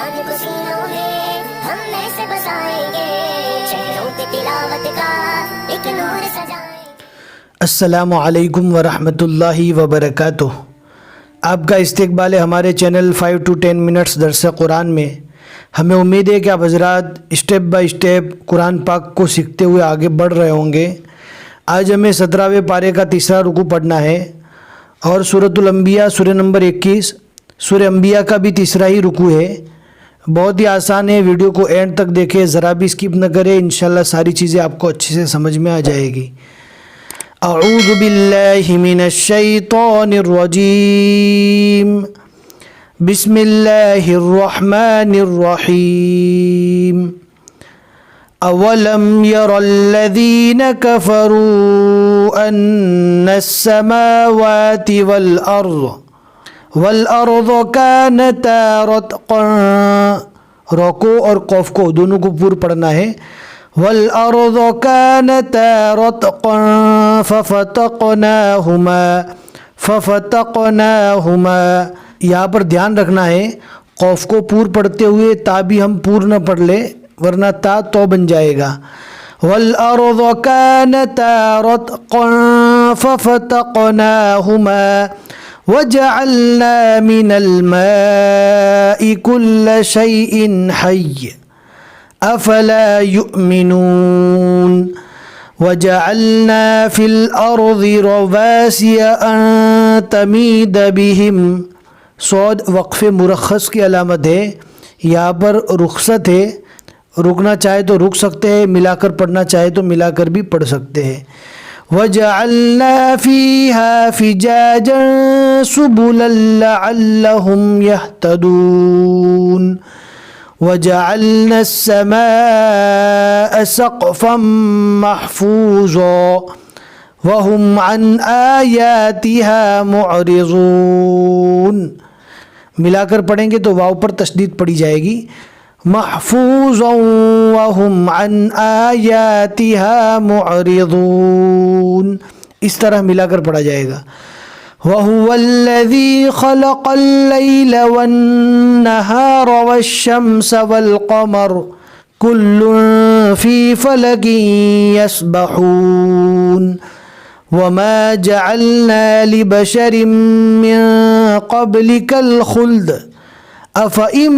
कुरान को सीनों में हम ऐसे बसाएंगे, शहरों पे तिलावत का एक नूर सजाएंगे। अस्सलामु अलैकुम वरहमतुल्लाहि वबरकातुह। आपका इस्तकबाल है हमारे चैनल 5 to 10 मिनट्स दर्स कुरान में। हमें उम्मीद है कि आप हजरात स्टेप बाय स्टेप कुरान पाक को सीखते हुए आगे बढ़ रहे होंगे। आज हमें 17वें पारे का तीसरा रुकू पढ़ना है और सूरतुल अंबिया सूरह नंबर 21 सूरह अंबिया का भी तीसरा ही रुकू है। बहुत ही आसान है, वीडियो को एंड तक देखें, ज़रा भी स्किप न करें। इंशाल्लाह सारी चीज़ें आपको अच्छे से समझ में आ जाएगी। अऊज़ु बिल्लाहि मिनश शैतानिर रजीम, बिस्मिल्लाहिर रहमानिर रहीम। अवलम यरल्लज़ीन कफ़रू अन्नस समावाति वल अर्ज़ कानता रत्क़न। रोको और कौफ को दोनों को पूर्व पढ़ना है। वल अर्ज़ कानता रत्क़न फफ़तक़नाहुमा। यहाँ पर ध्यान रखना है, कौफ को पूर्व पढ़ते हुए ता भी हम पूर्व न पढ़ ले, वरना ता तो बन जाएगा। वल अर्ज़ कानता रत्क़न फफ़तक़नाहुमा वजअलना मिनल माइ कुल्ल शैइन हय्य अफला युमिनून। वजअलना फिल अर्ज़ि रवासिय अन तमीद बिहिम। सौद वक्फ़े मुरख्खस की अलामत है, यहाँ पर रुखसत है, रुकना चाहे तो रुक सकते हैं, मिलाकर पढ़ना चाहे तो मिलाकर भी पढ़ सकते हैं। वजअलना फ़ीहा फ़िजाजन सुबुलन लअल्लहुम यहतदून। वजअलना अस्समाअ सक़फ़न महफ़ूज़ा वहुम अन आयातिहा मुअरिज़ून। मिलाकर पढ़ेंगे तो वाव पर तशदीद पड़ी जाएगी। महफूज़न वहुम अन आयातिहा मुअरिज़ून, इस तरह मिलाकर पढ़ा जाएगा। वहुवल्लज़ी खलक़ल लैल वन्नहार वश्शम्स वल्क़मर कुल्लुन फ़ी फ़लकिन यस्बहून। वमा जअलना लिबशरिन मिन क़ब्लिकल ख़ुल्द अफ़इन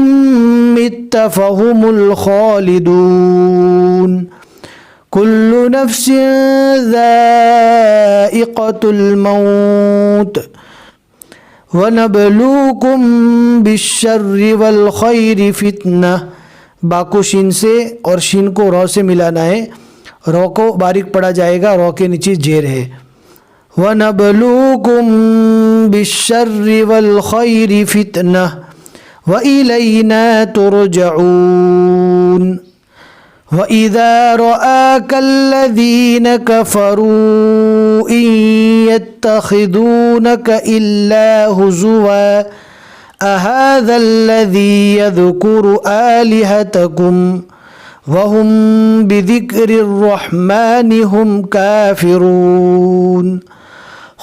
मित्त फ़हुमुल ख़ालिदून। कुल्लु नफ्सिन ज़ाइक़तुल मौत वनब्लूकुम बिश्शर्रि वल ख़ैरि फ़ितना। बा को शीन से और शीन को रौ से मिलाना है, रौ को बारीक पढ़ा जाएगा, रौ के नीचे जेर है। वनब्लूकुम बिश्शर्रि वल ख़ैरि फ़ितना व इलैना तुरजऊन। वइज़ा रआकल्लज़ीन कफ़रू इन यत्तख़िज़ूनक इल्ला हुज़ुवा अहाज़ल्लज़ी यज़कुरु आलिहतकुम वहुम बिज़िक्रिर्रहमानि हुम काफ़िरून।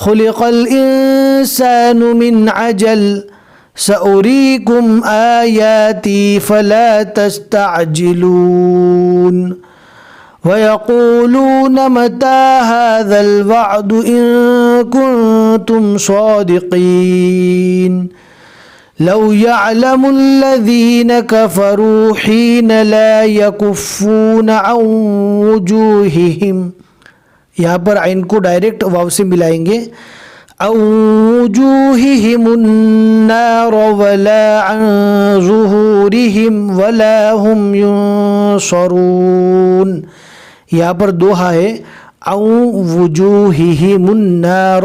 खुलिक़ल इंसानु मिन अजल सउरीकुम आयाती फला तस्तअजिलून। वयक़ूलून मता हाज़ल वअदु इन कुन्तुम सादिक़ीन। लौ यअलमुल्लज़ीन कफ़रू हीन ला यकुफ़्फ़ून अन वुजूहिहिम। यहाँ पर आइन को डायरेक्ट वाव से मिलाएंगे। अन वुजूहिहिमुन नार वला अन ज़ुहूरिहिम वला हुम युनसरून। यहाँ पर दोहा है, अन वुजूहिहिमुन नार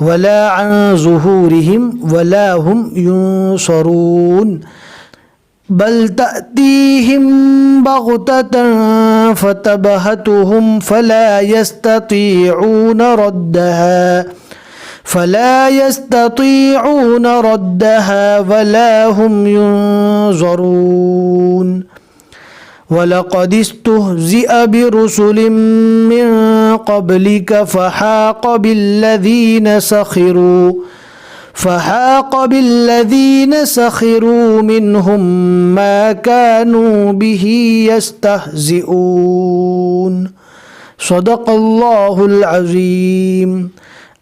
वला अन ज़ुहूरिहिम वला हुम युनसरून। बल तअतीहिम बग़ततन फ़तबहतुहुम फला यस्ततीऊन रद्दहा वला हुम युनज़रून। वलक़द इस्तुहज़िअ बिरुसुलिम मिन क़ब्लिक फ़हाक़ बिल्लज़ीन सख़िरू فحاق بالذین سخروا منهم ما كانوا به يستهزئون صدق اللہ العظیم۔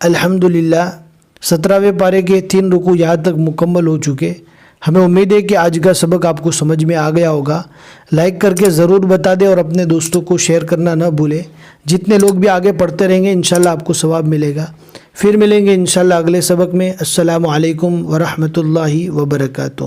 الحمدللہ 17ویں پارے کے 3 رکوع یہاں تک مکمل ہو چکے۔ ہمیں امید ہے کہ آج کا سبق آپ کو سمجھ میں آ گیا ہوگا۔ لائک کر کے ضرور بتا دیں اور اپنے دوستوں کو شیئر کرنا نہ بھولیں۔ جتنے لوگ بھی آگے پڑھتے رہیں گے انشاءاللہ آپ کو ثواب ملے گا۔ پھر ملیں گے انشاءاللہ اگلے سبق میں۔ السلام علیکم ورحمۃ اللہ وبرکاتہ۔